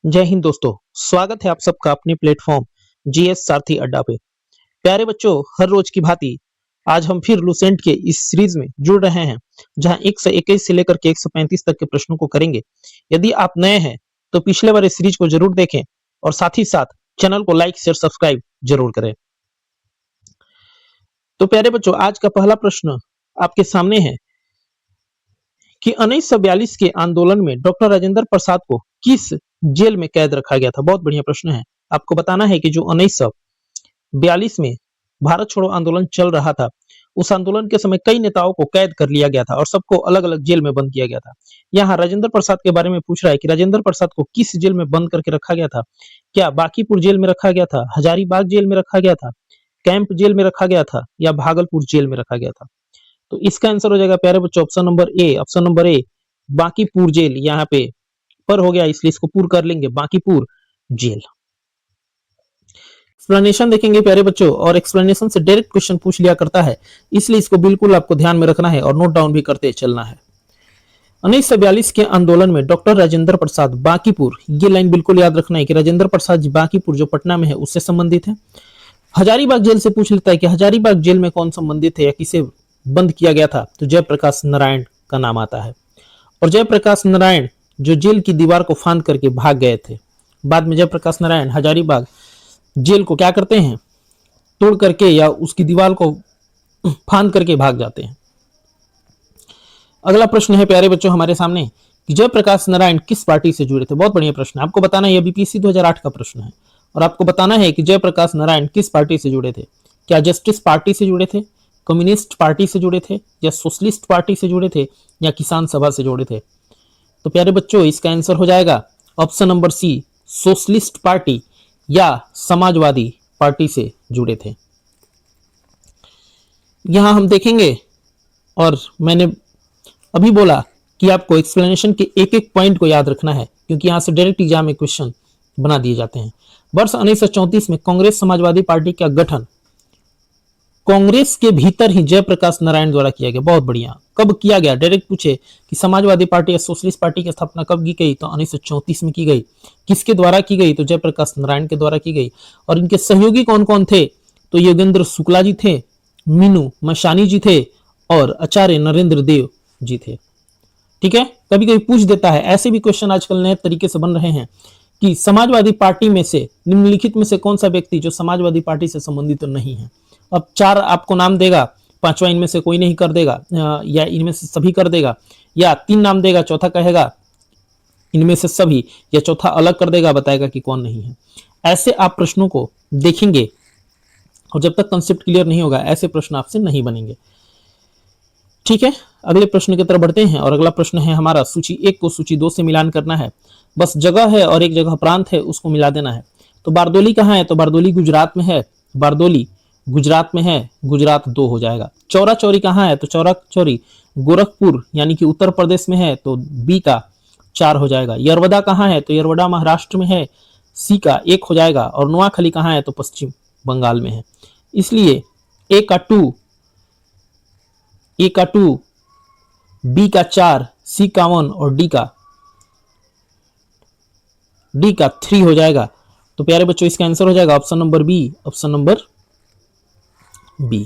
जय हिंद दोस्तों। स्वागत है आप सबका अपने प्लेटफॉर्म जीएस सारथी अड्डा पे। प्यारे बच्चों, हर रोज की भांति आज हम फिर लुसेंट के इस सीरीज में जुड़ रहे हैं, जहां 121 से लेकर के 135 तक के प्रश्नों को करेंगे। यदि आप नए हैं तो पिछले वाले सीरीज को जरूर देखें और साथ ही साथ चैनल को लाइक शेयर सब्सक्राइब जरूर करें। तो प्यारे बच्चों, आज का पहला प्रश्न आपके सामने है कि 1942 के आंदोलन में डॉक्टर राजेंद्र प्रसाद को किस जेल में कैद रखा गया था। बहुत बढ़िया प्रश्न है। आपको बताना है कि जो 1942 में भारत छोड़ो आंदोलन चल रहा था, उस आंदोलन के समय कई नेताओं को कैद कर लिया गया था और सबको अलग अलग जेल में बंद किया गया था। यहाँ राजेंद्र प्रसाद के बारे में पूछ रहा है कि राजेंद्र प्रसाद को किस जेल में बंद करके रखा गया था। क्या बांकीपुर जेल में रखा गया था, हजारीबाग जेल में रखा गया था, कैंप जेल में रखा गया था, या भागलपुर जेल में रखा गया था। तो इसका आंसर हो जाएगा प्यारे बच्चों option number A. Option number A, Bankipur jail. यहाँ पे पर हो गया इसलिए इसको पूर्ण कर लेंगे, बांकीपुर जेल। एक्सप्लेनेशन देखेंगे प्यारे बच्चों, और एक्सप्लेनेशन से डायरेक्ट क्वेश्चन पूछ लिया करता है, इसलिए इसको बिल्कुल आपको ध्यान में रखना है और नोट डाउन भी करते चलना है। 1942 के आंदोलन में डॉक्टर राजेंद्र प्रसाद बांकीपुर, ये लाइन बिल्कुल याद रखना है कि राजेंद्र प्रसाद बांकीपुर जो पटना में है उससे संबंधित है। हजारीबाग जेल से पूछ लेता है कि हजारीबाग जेल में कौन संबंधित है या किसे बंद किया गया था, तो जयप्रकाश नारायण का नाम आता है। और जयप्रकाश नारायण जो जेल की दीवार को फांद करके भाग गए थे, बाद में जयप्रकाश नारायण हजारीबाग जेल को क्या करते हैं, तोड़ करके या उसकी दीवार को फांद करके भाग जाते हैं। अगला प्रश्न है प्यारे बच्चों हमारे सामने कि जयप्रकाश नारायण किस पार्टी से जुड़े थे। बहुत बढ़िया प्रश्न है। आपको बताना है, यह बीपीएससी 2008 का प्रश्न है और आपको बताना है कि जयप्रकाश नारायण किस पार्टी से जुड़े थे। क्या जस्टिस पार्टी से जुड़े थे, कम्युनिस्ट पार्टी से जुड़े थे, या सोशलिस्ट पार्टी से जुड़े थे, या किसान सभा से जुड़े थे। तो प्यारे बच्चों इसका आंसर हो जाएगा option number C, socialist party या समाजवादी पार्टी से जुड़े थे। यहां हम देखेंगे, और मैंने अभी बोला कि आपको एक्सप्लेनेशन के एक एक पॉइंट को याद रखना है, क्योंकि यहां से डायरेक्ट एग्जाम में क्वेश्चन बना दिए जाते हैं। वर्ष 1934 में कांग्रेस समाजवादी पार्टी का गठन कांग्रेस के भीतर ही जयप्रकाश नारायण द्वारा किया गया। बहुत बढ़िया। कब किया गया, डायरेक्ट पूछे कि समाजवादी पार्टी या सोशलिस्ट पार्टी की स्थापना कब की गई, तो 1934 में की गई। किसके द्वारा की गई, तो जयप्रकाश नारायण के द्वारा की गई। और इनके सहयोगी कौन कौन थे, तो योगेंद्र शुक्ला जी थे, मीनू मशानी जी थे, और आचार्य नरेंद्र देव जी थे। ठीक है, कभी कभी पूछ देता है, ऐसे भी क्वेश्चन आजकल नए तरीके से बन रहे हैं कि समाजवादी पार्टी में से निम्नलिखित में से कौन सा व्यक्ति जो समाजवादी पार्टी से संबंधित तो नहीं है। अब चार आपको नाम देगा, पांचवा इनमें से कोई नहीं कर देगा, या इनमें से सभी कर देगा, या तीन नाम देगा, चौथा कहेगा इनमें से सभी, या चौथा अलग कर देगा, बताएगा कि कौन नहीं है। ऐसे आप प्रश्नों को देखेंगे और जब तक कंसेप्ट क्लियर नहीं होगा ऐसे प्रश्न आपसे नहीं बनेंगे। ठीक है, अगले प्रश्न की तरफ बढ़ते हैं, और अगला प्रश्न है हमारा सूची 1 को सूची 2 से मिलान करना है। बस जगह है और एक जगह प्रांत है, उसको मिला देना है। तो बारदोली कहाँ है, तो बारदोली गुजरात में है, बारदोली गुजरात में है, गुजरात 2 हो जाएगा। चौरा चौरी कहाँ है, तो चौरा चौरी गोरखपुर यानी कि उत्तर प्रदेश में है, तो बी का 4 हो जाएगा। यरवदा कहाँ है, तो यरवदा महाराष्ट्र में है, सी का 1 हो जाएगा। और नोआखली कहाँ है, तो पश्चिम बंगाल में है, इसलिए ए का 2, ए का 2, बी का 4, सी का 1 और डी का 3 हो जाएगा। तो प्यारे बच्चों इसका आंसर हो जाएगा option number B, option number B.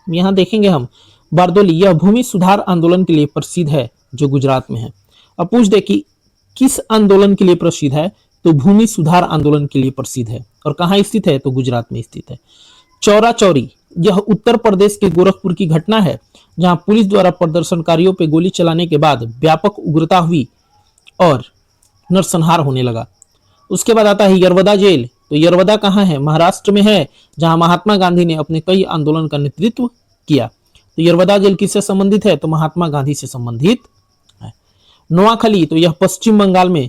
यहां देखेंगे हम बारदोली, यह भूमि सुधार आंदोलन के लिए प्रसिद्ध है जो गुजरात में है। अब पूछ दे कि किस आंदोलन के लिए प्रसिद्ध है, तो भूमि सुधार आंदोलन के लिए प्रसिद्ध है। और कहां स्थित है, तो गुजरात में स्थित है। चौरा चौरी, यह उत्तर प्रदेश के गोरखपुर की घटना है, जहां पुलिस द्वारा प्रदर्शनकारियों पर गोली चलाने के बाद व्यापक उग्रता हुई और नरसंहार होने लगा। उसके बाद आता है यरवदा जेल। तो यरवदा कहाँ है, महाराष्ट्र में है, जहां महात्मा गांधी ने अपने कई आंदोलन का नेतृत्व किया। तो यरवदा जेल किससे संबंधित है, तो महात्मा गांधी से संबंधित है। नोआखली, तो यह पश्चिम बंगाल में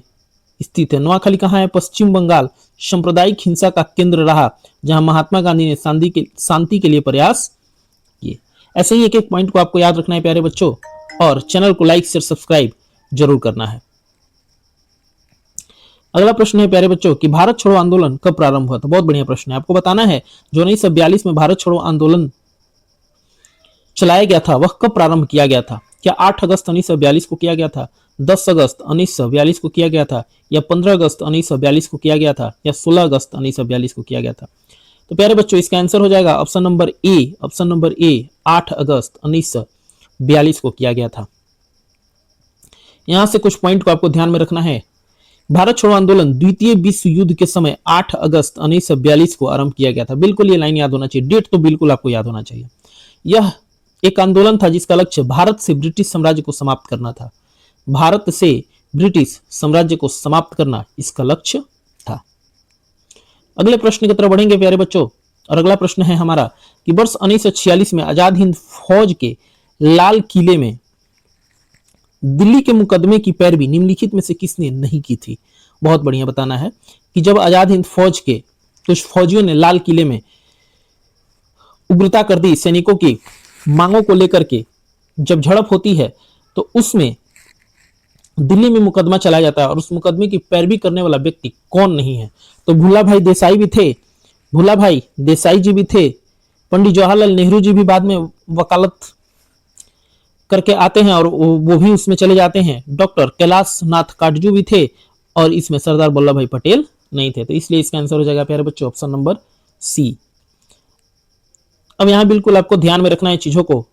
स्थित है। नोआखली कहाँ है, पश्चिम बंगाल। सांप्रदायिक हिंसा का केंद्र रहा, जहां महात्मा गांधी ने शांति के लिए प्रयास किए। ऐसे ही एक एक पॉइंट को आपको याद रखना है प्यारे बच्चों, और चैनल को लाइक शेयर सब्सक्राइब जरूर करना है। अगला प्रश्न है प्यारे बच्चों कि भारत छोड़ो आंदोलन कब प्रारंभ हुआ। तो बहुत बढ़िया प्रश्न है। आपको बताना है जो 1942 में भारत छोड़ो आंदोलन चलाया गया था वह कब प्रारंभ किया गया था। क्या 8 अगस्त 1942 को किया गया था, 10 अगस्त 1942 को किया गया था, या 15 अगस्त 1942 को किया गया था, या 16 अगस्त 1942 को किया गया था? तो प्यारे बच्चों इसका आंसर हो जाएगा ऑप्शन नंबर ए, 8 अगस्त 1942 को किया गया था। यहां से कुछ पॉइंट को आपको ध्यान में रखना है। भारत छोड़ो आंदोलन द्वितीय विश्व युद्ध के समय 8 अगस्त 1942 को आरंभ किया गया था। बिल्कुल ये लाइन याद होना चाहिए, डेट तो बिल्कुल आपको याद होना चाहिए। यह एक आंदोलन था जिसका लक्ष्य भारत से ब्रिटिश साम्राज्य को समाप्त करना था। भारत से ब्रिटिश साम्राज्य को समाप्त करना इसका लक्ष्य था। अगले प्रश्न की तरफ बढ़ेंगे प्यारे बच्चों, और अगला प्रश्न है हमारा कि वर्ष 1946 में आजाद हिंद फौज के लाल किले में दिल्ली के मुकदमे की पैरवी निम्नलिखित में से किसने नहीं की थी? बहुत बढ़िया बताना है कि जब आजाद हिंद फौज के कुछ फौजियों ने लाल किले में उग्रता कर दी, सैनिकों की मांगों को लेकर के जब झड़प होती है तो उसमें दिल्ली में मुकदमा चलाया जाता है, और उस मुकदमे की पैरवी करने वाला व्यक्ति कौन नहीं है? तो भूला भाई देसाई भी थे, भूला भाई देसाई जी भी थे, पंडित जवाहरलाल नेहरू जी भी बाद में वकालत करके आते हैं और वो भी उसमें चले जाते हैं, डॉक्टर कैलाश नाथ काटजू भी थे, और इसमें सरदार वल्लभ भाई पटेल नहीं थे। तो इसलिए इसका आंसर हो जाएगा प्यारे बच्चों ऑप्शन नंबर सी। अब यहां बिल्कुल आपको ध्यान में रखना है चीजों को,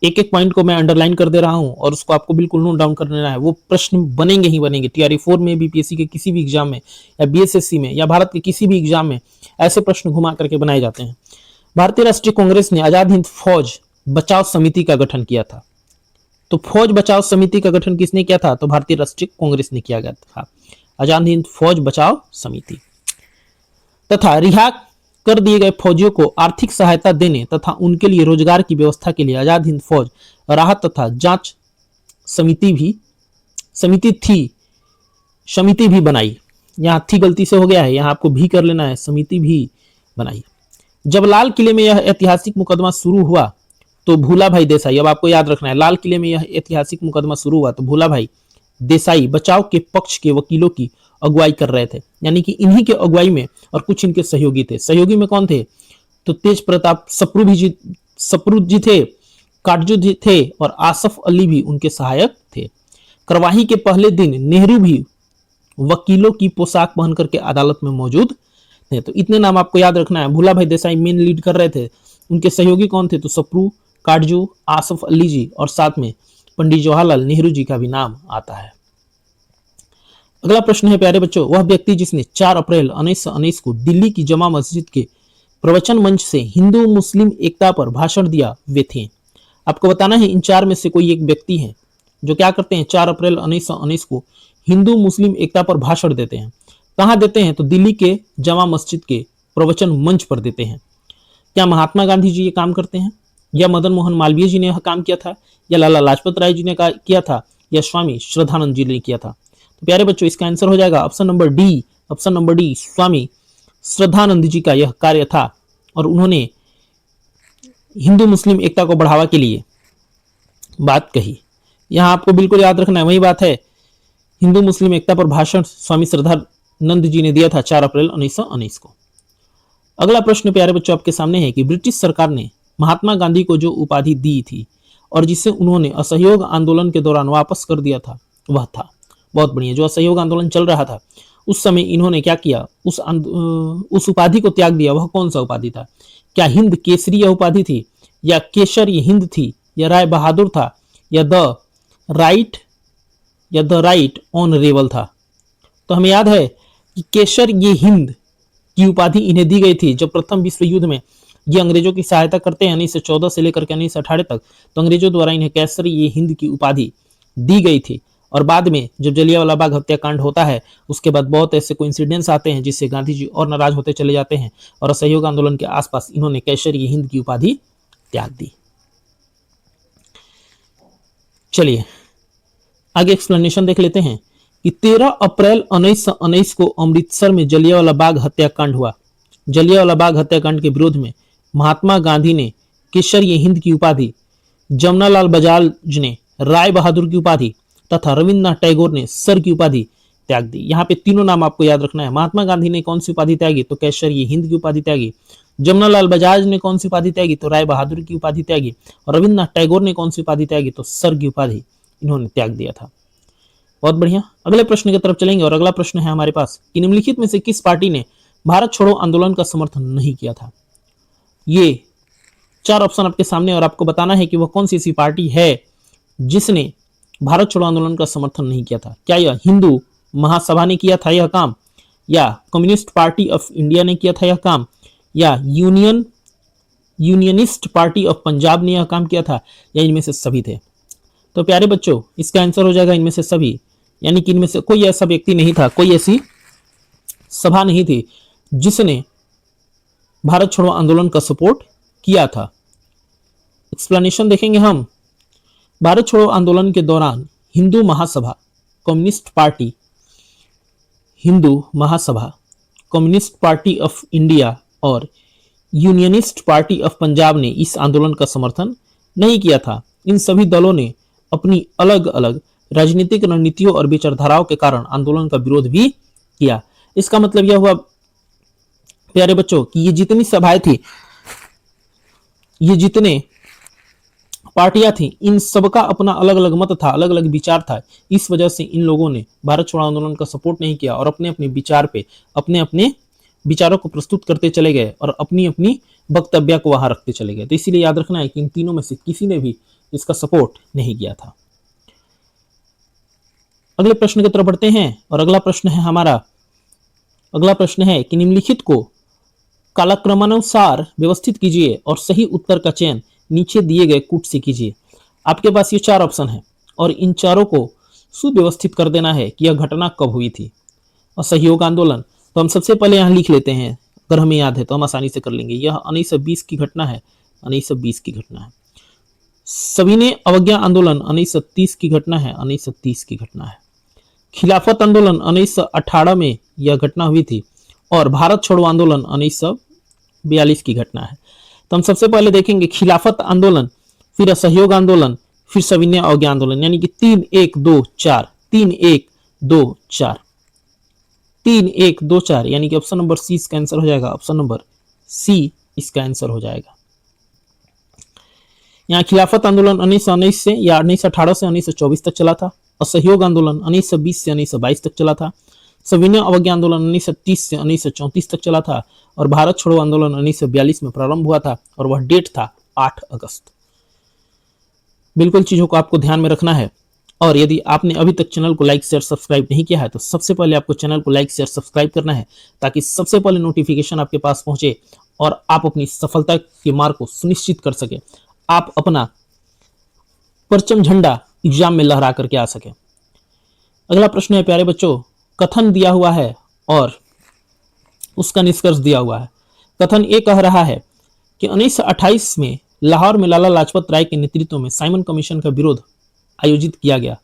एक एक पॉइंट को मैं अंडरलाइन कर दे रहा हूं और उसको आपको बिल्कुल नोट डाउन कर लेना है। वो प्रश्न बनेंगे ही बनेंगे, TRE4 में, बीपीएससी के किसी भी एग्जाम में, या BSSC में, या भारत के किसी भी एग्जाम में ऐसे प्रश्न घुमा करके बनाए जाते हैं। भारतीय राष्ट्रीय कांग्रेस ने आजाद हिंद फौज बचाव समिति का गठन किया था। तो फौज बचाव समिति का गठन किसने किया था? तो भारतीय राष्ट्रीय कांग्रेस ने किया गया था, आजाद हिंद फौज बचाव समिति। तथा रिहा कर दिए गए फौजियों को आर्थिक सहायता देने तथा उनके लिए रोजगार की व्यवस्था के लिए आजाद हिंद फौज राहत तथा जांच समिति भी बनाई। यहां थी गलती से हो गया है, यहां आपको भी कर लेना है, समिति भी बनाई। जब लाल किले में यह ऐतिहासिक मुकदमा शुरू हुआ तो भूला भाई देसाई, अब आपको याद रखना है, लाल किले में यह ऐतिहासिक मुकदमा शुरू हुआ तो भूला भाई देसाई बचाव के पक्ष के वकीलों की अगुवाई कर रहे थे, यानी कि इन्हीं के अगुवाई में, और कुछ इनके सहयोगी थे। सहयोगी में कौन थे? तो तेज प्रताप सप्रू जी थे, काटजू जी थे, और आसफ अली भी उनके सहायक थे। कार्रवाई के पहले दिन नेहरू भी वकीलों की पोशाक पहन करके अदालत में मौजूद थे। तो इतने नाम आपको याद रखना है। भूला भाई देसाई मेन लीड कर रहे थे, उनके सहयोगी कौन थे? तो सप्रू, काटजू, आसफ अली जी, और साथ में पंडित जवाहरलाल नेहरू जी का भी नाम आता है। अगला प्रश्न है प्यारे बच्चों, वह व्यक्ति जिसने 4 अप्रैल 1919 को दिल्ली की जमा मस्जिद के प्रवचन मंच से हिंदू मुस्लिम एकता पर भाषण दिया, वे थे? आपको बताना है इन 4 में से कोई एक व्यक्ति है जो क्या करते हैं, 4 अप्रैल 1919 को हिंदू मुस्लिम एकता पर भाषण देते हैं। कहां देते हैं? तो दिल्ली के जमा मस्जिद के प्रवचन मंच पर देते हैं। क्या महात्मा गांधी जी ये काम करते हैं, या मदन मोहन मालवीय जी ने यह काम किया था, या लाला लाजपत राय जी ने किया था, या स्वामी श्रद्धानंद जी ने किया था? तो प्यारे बच्चों इसका आंसर हो जाएगा option number D, Swami Shraddhanand जी का यह कार्य था, और उन्होंने हिंदू मुस्लिम एकता को बढ़ावा के लिए बात कही। यहां आपको बिल्कुल याद रखना है, वही बात है, हिंदू मुस्लिम एकता पर भाषण स्वामी श्रद्धानंद जी ने दिया था 4 अप्रैल 1919 को। अगला प्रश्न प्यारे बच्चों आपके सामने है कि ब्रिटिश सरकार ने महात्मा गांधी को जो उपाधि दी थी और जिसे उन्होंने असहयोग आंदोलन के दौरान वापस कर दिया था, वह था? बहुत बढ़िया, जो असहयोग आंदोलन चल रहा था उस समय इन्होंने क्या किया, उस उपाधि को त्याग दिया। वह कौन सा उपाधि था? क्या हिंद केसरी यह उपाधि थी, या केसर ये हिंद थी, या राय बहादुर था, या द राइट ऑनरेबल था? तो हमें याद है कि केसर ये हिंद की उपाधि इन्हें दी गई थी जब प्रथम विश्व युद्ध में ये अंग्रेजों की सहायता करते हैं 1914 से लेकर के 1918 तक। तो अंग्रेजों द्वारा इन्हें केसर ये हिंद की उपाधि दी गई थी, और बाद में जब जलियांवाला बाग हत्याकांड होता है उसके बाद बहुत ऐसे कोइंसिडेंस आते हैं जिससे गांधी जी और नाराज होते चले जाते हैं, और असहयोग आंदोलन के आसपास इन्होंने केसर ये हिंद की उपाधि त्याग दी। चलिए आगे एक्सप्लेनेशन देख लेते हैं कि 13 अप्रैल 1919 को अमृतसर में जलियांवाला बाग हत्याकांड हुआ। जलियांवाला बाग हत्याकांड के विरोध में महात्मा गांधी ने केसर ये हिंद की उपाधि, जमनालाल बजाज ने राय बहादुर की उपाधि तथा रविन्द्रनाथ टैगोर ने सर की उपाधि त्याग दी। यहाँ पे तीनों नाम आपको याद रखना है। महात्मा गांधी ने कौन सी उपाधि त्यागी? तो केसर ये हिंद की उपाधि त्यागी। जमनालाल बजाज ने कौन सी उपाधि त्यागी? तो राय बहादुर की उपाधि त्यागी। और रविन्द्रनाथ टैगोर ने कौन सी उपाधि त्यागी? तो सर की उपाधि इन्होंने त्याग दिया था। बहुत बढ़िया, अगले प्रश्न की तरफ चलेंगे और अगला प्रश्न है हमारे पास कि निम्नलिखित में से किस पार्टी ने भारत छोड़ो आंदोलन का समर्थन नहीं किया था? ये 4 ऑप्शन आपके सामने और आपको बताना है कि वह कौन सी ऐसी पार्टी है जिसने भारत छोड़ो आंदोलन का समर्थन नहीं किया था। क्या यह हिंदू महासभा ने किया था यह काम, या कम्युनिस्ट पार्टी ऑफ इंडिया ने किया था यह काम, या यूनियनिस्ट पार्टी ऑफ पंजाब ने यह काम किया था, या इनमें से सभी थे? तो प्यारे बच्चों, इसका आंसर हो जाएगा इनमें से सभी, यानी कि इनमें से कोई ऐसा व्यक्ति नहीं था, कोई ऐसी सभा नहीं थी जिसने भारत छोड़ो आंदोलन का सपोर्ट किया था। एक्सप्लेनेशन देखेंगे हम। भारत छोड़ो आंदोलन के दौरान Hindu Mahasabha, communist party, Hindu Mahasabha, communist party of India और यूनियनिस्ट पार्टी ऑफ पंजाब ने इस आंदोलन का समर्थन नहीं किया था। इन सभी दलों ने अपनी अलग अलग राजनीतिक रणनीतियों और विचारधाराओं के कारण आंदोलन का विरोध भी किया। इसका मतलब यह हुआ प्यारे बच्चों कि ये जितनी सभाएं थी, ये जितने पार्टियां थी, इन सबका अपना अलग अलग मत था, अलग अलग विचार था। इस वजह से इन लोगों ने भारत छोड़ो आंदोलन का सपोर्ट नहीं किया और अपने अपने विचार पे अपने अपने विचारों को प्रस्तुत करते चले गए और अपनी अपनी वक्तव्य को वहां रखते चले गए। तो इसीलिए याद रखना है कि इन तीनों में से किसी ने भी इसका सपोर्ट नहीं किया था। अगले प्रश्न की तरफ बढ़ते हैं और अगला प्रश्न है हमारा, अगला प्रश्न है कि निम्नलिखित को कालक्रमानुसार व्यवस्थित कीजिए और सही उत्तर का चयन नीचे दिए गए कूट से कीजिए। आपके पास ये 4 ऑप्शन है और इन चारों को सुव्यवस्थित कर देना है कि यह घटना कब हुई थी। असहयोग आंदोलन, तो हम सबसे पहले यहाँ लिख लेते हैं, अगर हमें याद है तो हम आसानी से कर लेंगे। यह 1920 की घटना है, 1920 की घटना है। सविनय अवज्ञा आंदोलन 1930 की घटना है, 1930 की घटना है। खिलाफत आंदोलन 1918 में यह घटना हुई थी और भारत छोड़ो आंदोलन 1942 की घटना है। तो हम सबसे पहले देखेंगे खिलाफत आंदोलन, फिर असहयोग आंदोलन, फिर सविनय अवज्ञा आंदोलन, यानी कि 3 1 2 4, 3 1 2 4, 3 1 2 4, यानी कि ऑप्शन नंबर सी इसका आंसर हो जाएगा। ऑप्शन नंबर सी इसका आंसर हो जाएगा। यहाँ खिलाफत आंदोलन 1919 से या 1918 से 1924 तक चला था। असहयोग आंदोलन 1920 से 1922 तक चला था। सविनय अवज्ञा आंदोलन 1930 से 1934 तक चला था और भारत छोड़ो आंदोलन 1942 में प्रारंभ हुआ था और वह डेट था 8 अगस्त। बिल्कुल चीजों को आपको ध्यान में रखना है। और यदि आपने अभी तक चैनल को लाइक शेयर सब्सक्राइब नहीं किया है तो सबसे पहले आपको चैनल को लाइक शेयर सब्सक्राइब करना है ताकि सबसे पहले नोटिफिकेशन आपके पास पहुंचे और आप अपनी सफलता के मार्ग को सुनिश्चित कर सके, आप अपना परचम झंडा एग्जाम में लहरा करके आ सके। अगला प्रश्न है प्यारे बच्चों, कथन दिया हुआ है और उसका निष्कर्ष दिया हुआ है। कथन ये कह रहा है कि 1928 में लाहौर में लाला लाजपत राय के नेतृत्व में साइमन कमीशन का विरोध आयोजित किया गया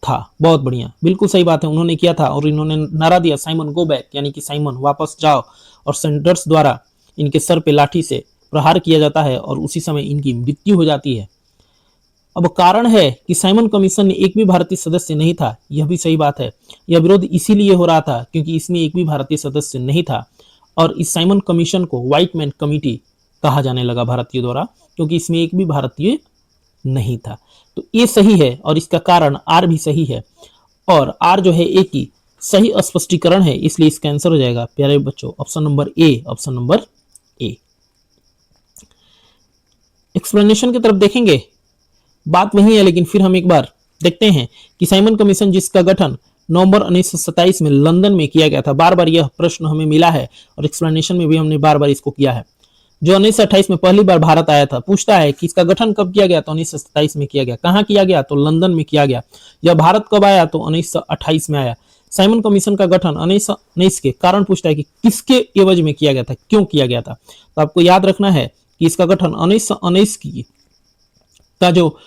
था। बहुत बढ़िया, बिल्कुल सही बात है, उन्होंने किया था और इन्होंने नारा दिया साइमन गो बैक, यानी कि साइमन वापस जाओ, और सेंडर्स द्वारा इनके सर पे लाठी से प्रहार किया जाता है और उसी समय इनकी मृत्यु हो जाती है। अब कारण है कि साइमन कमीशन में एक भी भारतीय सदस्य नहीं था, यह भी सही बात है। यह विरोध इसीलिए हो रहा था क्योंकि इसमें एक भी भारतीय सदस्य नहीं था और इस साइमन कमीशन को व्हाइट मैन कमिटी कहा जाने लगा भारतीयों द्वारा, क्योंकि इसमें एक भी भारतीय नहीं था। तो ये सही है और इसका कारण आर भी सही है और आर जो है ए की सही स्पष्टीकरण है, इसलिए इसका आंसर हो जाएगा प्यारे बच्चों option number A, option number A. Explanation की तरफ देखेंगे, बात वही है लेकिन फिर हम एक बार देखते हैं कि साइमन कमीशन जिसका गठन नवंबर 1927 में लंदन में किया गया था। बार बार यह प्रश्न हमें मिला है और एक्सप्लेनेशन में भी हमने बार बार इसको किया है। जो 1928 में पहली बार भारत आया था, पूछता है कि इसका गठन कब किया गया, तो 1927 में किया गया। कहाँ किया गया, तो लंदन में किया गया। यह भारत कब आया, तो 1928 में आया। साइमन कमीशन का गठन 1919 के कारण पूछता है कि किसके एवज में किया गया था, क्यों किया गया था। तो आपको याद रखना है कि इसका गठन 1919 की का जो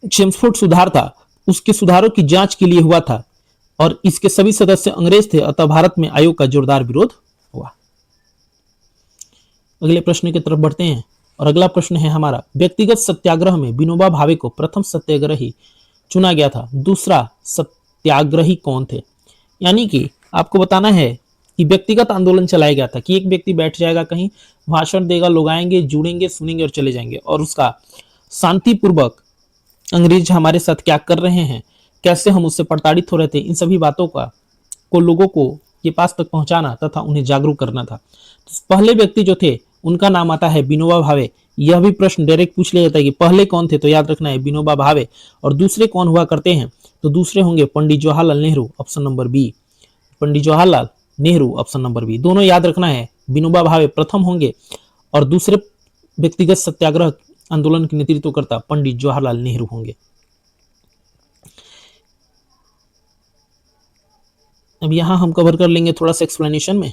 चेम्सफोर्ड सुधार था उसके सुधारों की जांच के लिए हुआ था और इसके सभी सदस्य अंग्रेज थे, अतः भारत में आयोग का जोरदार विरोध हुआ। अगले प्रश्न की तरफ बढ़ते हैं और अगला प्रश्न है हमारा, व्यक्तिगत सत्याग्रह में विनोबा भावे को प्रथम सत्याग्रही चुना गया था, दूसरा सत्याग्रही कौन थे। यानी कि आपको बताना है कि व्यक्तिगत आंदोलन चलाया गया था कि एक व्यक्ति बैठ जाएगा कहीं, भाषण देगा, लोग आएंगे, जुड़ेंगे, सुनेंगे और चले जाएंगे, और उसका शांतिपूर्वक अंग्रेज हमारे साथ क्या कर रहे हैं, कैसे हम उससे प्रताड़ित हो रहे थे, इन सभी बातों को लोगों को के पास तक पहुंचाना तथा उन्हें जागरूक करना था। तो पहले व्यक्ति जो थे उनका नाम आता है विनोबा भावे। यह भी प्रश्न डायरेक्ट पूछ लिया जाता है कि पहले कौन थे, तो याद रखना है विनोबा भावे। और दूसरे कौन हुआ करते हैं, तो दूसरे होंगे Pandit Jawaharlal Nehru, option number B. Pandit Jawaharlal Nehru, option number B. दोनों याद रखना है, विनोबा भावे प्रथम होंगे और दूसरे व्यक्तिगत सत्याग्रह आंदोलन के नेतृत्व करता पंडित जवाहरलाल नेहरू होंगे। अब यहां हम कवर कर लेंगे थोड़ा सा एक्सप्लेनेशन में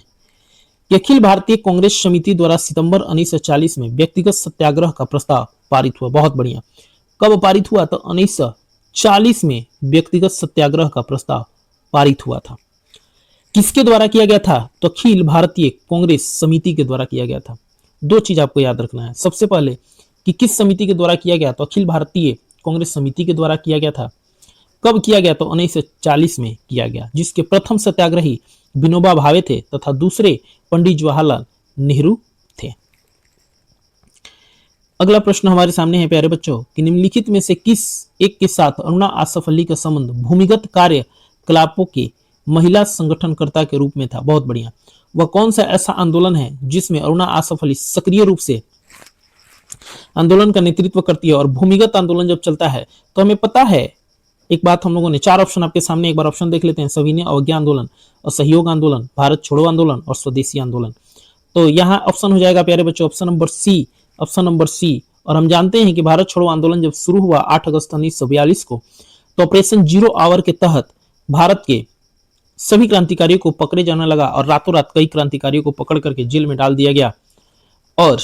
कि अखिल भारतीय कांग्रेस समिति द्वारा सितंबर 1940 में व्यक्तिगत सत्याग्रह का प्रस्ताव पारित हुआ। बहुत बढ़िया। कब पारित हुआ, तो 1940 में व्यक्तिगत सत्याग्रह का प्रस्ताव पारित हुआ था। किसके द्वारा किया गया था, तो अखिल भारतीय कांग्रेस समिति के द्वारा किया गया था। दो चीज आपको याद रखना है, सबसे पहले कि किस समिति के द्वारा किया गया, तो अखिल भारतीय कांग्रेस समिति के द्वारा किया गया था। कब किया गया, तो 1940 में किया गया, जिसके प्रथम सत्याग्रही विनोबा भावे थे तथा दूसरे पंडित जवाहरलाल नेहरू थे। अगला प्रश्न हमारे सामने है प्यारे बच्चों कि निम्नलिखित में से किस एक के साथ अरुणा आसफ अली का संबंध भूमिगत कार्यकलापों के महिला संगठनकर्ता के रूप में था। बहुत बढ़िया। वह कौन सा ऐसा आंदोलन है जिसमें अरुणा आसफ अली सक्रिय रूप से आंदोलन का नेतृत्व करती है। और भूमिगत आंदोलन जब चलता है तो हमें पता है, एक बात हम लोगों ने 4 ऑप्शन आपके सामने, एक बार ऑप्शन देख लेते हैं। सविनय अवज्ञा आंदोलन, असहयोग आंदोलन, भारत छोड़ो आंदोलन और स्वदेशी आंदोलन। तो यहाँ ऑप्शन हो जाएगा प्यारे बच्चों option number C, option number C. और हम जानते हैं कि भारत छोड़ो आंदोलन जब शुरू हुआ 8 अगस्त 1942 को, तो ऑपरेशन जीरो आवर के तहत भारत के सभी क्रांतिकारियों को पकड़े जाने लगा और रातों रात कई क्रांतिकारियों को पकड़ करके जेल में डाल दिया गया। और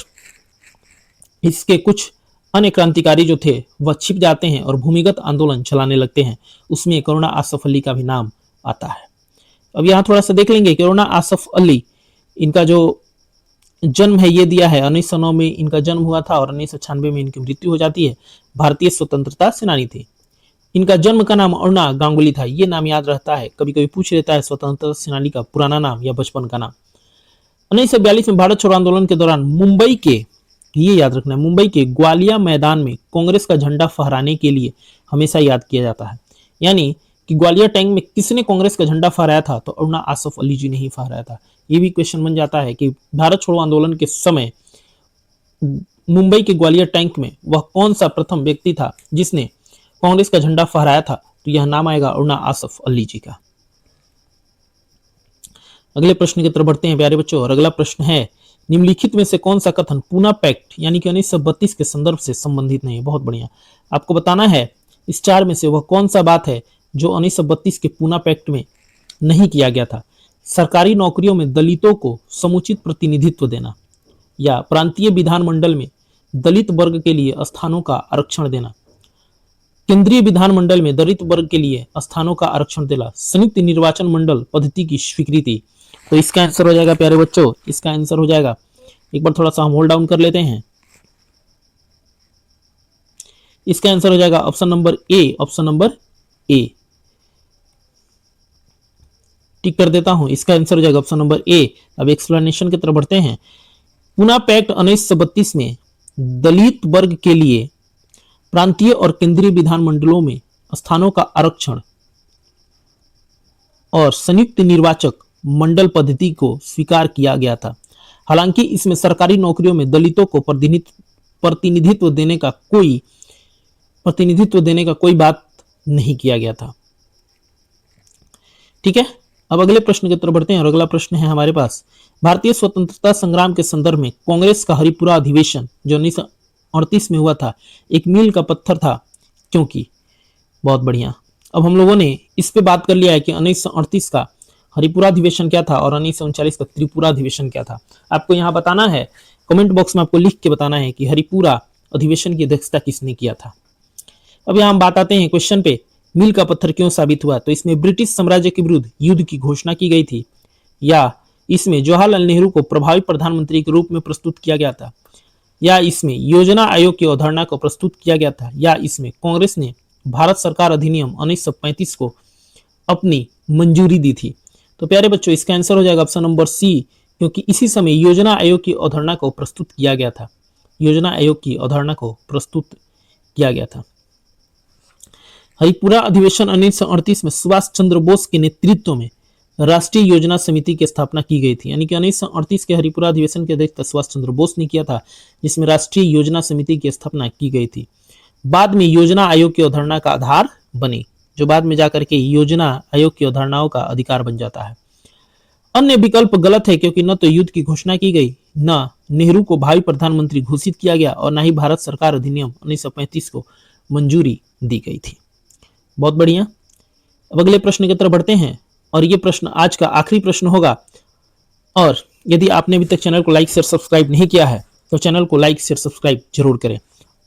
इसके कुछ अन्य क्रांतिकारी जो थे वह छिप जाते हैं और भूमिगत आंदोलन चलाने लगते हैं। उसमें अरुणा आसफ अली का भी नाम आता है। अब यहाँ थोड़ा सा देख लेंगे कि अरुणा आसफ अली, इनका जो जन्म है ये दिया है 1909 में इनका जन्म हुआ था और 1996 में इनकी मृत्यु हो जाती है। भारतीय स्वतंत्रता सेनानी थी। इनका जन्म का नाम अरुणा गांगुली था। ये नाम याद रहता है, कभी कभी पूछ लेता है स्वतंत्रता सेनानी का पुराना नाम या बचपन का नाम। 1942 में भारत छोड़ो आंदोलन के दौरान मुंबई के, ये याद रखना है, मुंबई के ग्वालिया मैदान में कांग्रेस का झंडा फहराने के लिए हमेशा याद किया जाता है। यानी कि ग्वालियर टैंक में किसने कांग्रेस का झंडा फहराया था, तो अरुणा आसफ अली जी ने ही फहराया था। ये भी क्वेश्चन बन जाता है कि भारत छोड़ो आंदोलन के समय मुंबई के ग्वालियर टैंक में वह कौन सा प्रथम व्यक्ति था जिसने कांग्रेस का झंडा फहराया था, तो यह नाम आएगा अरुणा आसफ अली जी का। अगले प्रश्न की तरफ बढ़ते हैं प्यारे बच्चों। और अगला प्रश्न है, निम्नलिखित में से कौन सा कथन पूना पैक्ट यानी कि 1932 के संदर्भ से संबंधित नहीं है। बहुत बढ़िया। आपको बताना है इस 4 में से वह कौन सा बात है जो 1932 के पूना पैक्ट में नहीं किया गया था। सरकारी नौकरियों में दलितों को समुचित प्रतिनिधित्व देना, या प्रांतीय विधानमंडल में दलित वर्ग के लिए स्थानों का आरक्षण देना, केंद्रीय विधानमंडल में दलित वर्ग के लिए स्थानों का आरक्षण देना, संयुक्त निर्वाचन मंडल पद्धति की स्वीकृति। तो इसका आंसर हो जाएगा प्यारे बच्चों, इसका आंसर हो जाएगा, एक बार थोड़ा सा हम होल्ड डाउन कर लेते हैं। इसका आंसर हो जाएगा option number A, option number A. Tick कर देता हूं, इसका आंसर हो जाएगा ऑप्शन नंबर ए। अब एक्सप्लेनेशन की तरफ बढ़ते हैं। पूना पैक्ट 1932 में दलित वर्ग के लिए प्रांतीय और केंद्रीय विधानमंडलों में स्थानों का आरक्षण और संयुक्त निर्वाचक मंडल पद्धति को स्वीकार किया गया था। हालांकि इसमें सरकारी नौकरियों में दलितों को प्रतिनिधित्व देने का कोई बात नहीं किया गया था। ठीक है, अब अगले प्रश्न की तरफ बढ़ते हैं। और अगला प्रश्न है हमारे पास, भारतीय स्वतंत्रता संग्राम के संदर्भ में कांग्रेस का हरिपुरा अधिवेशन जो 1938 में हुआ था एक मील का पत्थर था, क्योंकि बहुत बढ़िया। अब हम लोगों ने इस पे बात कर लिया है कि 1938 का हरिपुरा अधिवेशन क्या था और 1939 का त्रिपुरा अधिवेशन क्या था। आपको यहाँ बताना है, कमेंट बॉक्स में आपको लिख के बताना है कि हरिपुरा अधिवेशन की अध्यक्षता किसने किया था। अब यहाँ हम बात आते हैं क्वेश्चन पे, मील का पत्थर क्यों साबित हुआ। तो इसमें ब्रिटिश साम्राज्य के विरुद्ध युद्ध की घोषणा की गई थी, या इसमें जवाहरलाल नेहरू को प्रभावी प्रधानमंत्री के रूप में प्रस्तुत किया गया था, या इसमें योजना आयोग की अवधारणा को प्रस्तुत किया गया था, या इसमें कांग्रेस ने भारत सरकार अधिनियम 1935 को अपनी मंजूरी दी थी। तो प्यारे बच्चों इसका आंसर हो जाएगा ऑप्शन नंबर सी, क्योंकि इसी समय योजना आयोग की अवधारणा को प्रस्तुत किया गया था। योजना आयोग की अवधारणा को प्रस्तुत किया गया था। हरिपुरा अधिवेशन 1938 में सुभाष चंद्र बोस के नेतृत्व में राष्ट्रीय योजना समिति की स्थापना की गई थी। यानी कि 1938 के हरिपुरा अधिवेशन की अध्यक्षता सुभाष चंद्र बोस ने किया था, जिसमें राष्ट्रीय योजना समिति की स्थापना की गई थी। बाद में योजना आयोग की अवधारणा का आधार बनी, जो बाद में जाकर के योजना आयोग की अवधारणाओं का अधिकार बन जाता है। अन्य विकल्प गलत है, क्योंकि न तो युद्ध की घोषणा की गई, न नेहरू को भावी प्रधानमंत्री घोषित किया गया और न ही भारत सरकार अधिनियम 1935 को मंजूरी दी गई थी। बहुत बढ़िया। अब अगले प्रश्न की तरफ बढ़ते हैं और ये प्रश्न आज का आखिरी प्रश्न होगा। और यदि आपने अभी तक चैनल को लाइक शेयर सब्सक्राइब नहीं किया है तो चैनल को लाइक शेयर सब्सक्राइब जरूर करें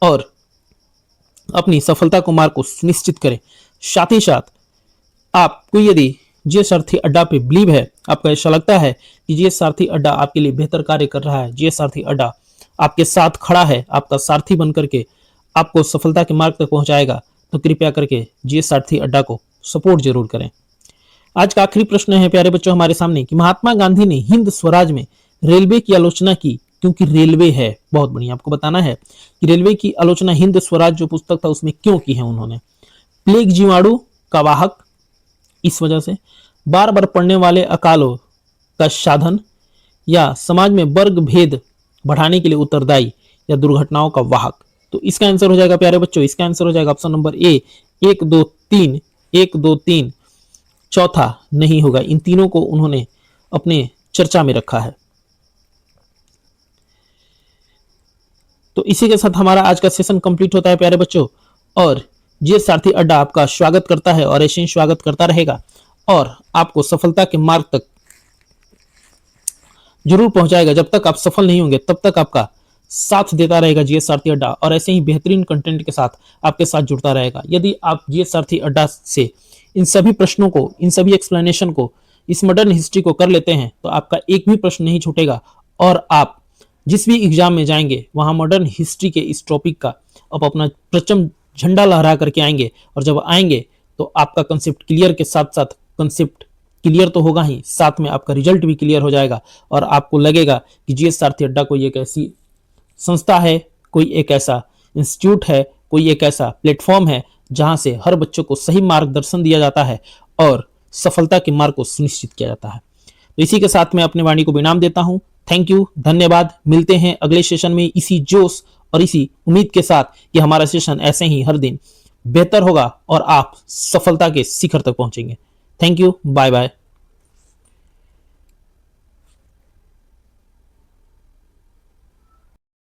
और अपनी सफलता को मार्ग को सुनिश्चित करें। साथ ही साथ आपको यदि जीएस सारथी अड्डा पे बिलीव है, आपको ऐसा लगता है कि जीएस सारथी अड्डा आपके लिए बेहतर कार्य कर रहा है, जीएस सारथी अड्डा आपके साथ खड़ा है, आपका सारथी बन करके आपको सफलता के मार्ग तक पहुंचाएगा, तो कृपया करके जीएस सारथी अड्डा को सपोर्ट जरूर करें। आज का आखिरी प्रश्न है प्यारे बच्चों हमारे सामने कि महात्मा गांधी ने हिंद स्वराज में रेलवे की आलोचना की क्योंकि रेलवे है। बहुत बढ़िया, आपको बताना है कि रेलवे की आलोचना हिंद स्वराज जो पुस्तक था उसमें क्यों की है उन्होंने। प्लेग जीवाणु का वाहक इस वजह से, बार बार पड़ने वाले अकालों का साधन, या समाज में वर्ग भेद बढ़ाने के लिए उत्तरदायी, या दुर्घटनाओं का वाहक। तो इसका आंसर हो जाएगा प्यारे बच्चों, इसका आंसर हो जाएगा ऑप्शन नंबर ए 1 2 3 1 2 3। चौथा नहीं होगा। इन तीनों को उन्होंने अपने चर्चा में रखा है। तो इसी के साथ हमारा आज का सेशन कंप्लीट होता है प्यारे बच्चों, और जीएस सारथी अड्डा आपका स्वागत करता है और ऐसे ही स्वागत करता रहेगा और आपको सफलता के मार्ग तक जरूर पहुंचाएगा। जब तक आप सफल नहीं होंगे तब तक आपका साथ देता रहेगा जीएस सारथी अड्डा, और ऐसे ही बेहतरीन कंटेंट के साथ आपके साथ जुड़ता रहेगा। यदि आप जीएस सारथी अड्डा से इन सभी प्रश्नों को, इन सभी एक्सप्लेनेशन को, इस मॉडर्न हिस्ट्री को कर लेते हैं तो आपका एक भी प्रश्न नहीं छूटेगा और आप जिस भी एग्जाम में जाएंगे वहां मॉडर्न हिस्ट्री के इस टॉपिक का आप अपना प्रचंड झंडा लहरा करके आएंगे। और जब आएंगे तो आपका कंसेप्ट क्लियर के साथ साथ, कंसेप्ट क्लियर तो होगा ही, साथ में आपका रिजल्ट भी क्लियर हो जाएगा और आपको लगेगा कि जीएस सारथी अड्डा कोई एक ऐसी संस्था है, कोई एक ऐसा इंस्टीट्यूट है, कोई एक ऐसा प्लेटफॉर्म है जहां से हर बच्चों को सही मार्गदर्शन दिया जाता है और सफलता के मार्ग को सुनिश्चित किया जाता है। तो इसी के साथ मैं अपने वाणी को विराम देता हूं। थैंक यू, धन्यवाद। मिलते हैं अगले सेशन में इसी जोश और इसी उम्मीद के साथ कि हमारा सेशन ऐसे ही हर दिन बेहतर होगा और आप सफलता के शिखर तक पहुंचेंगे। Thank you, bye bye.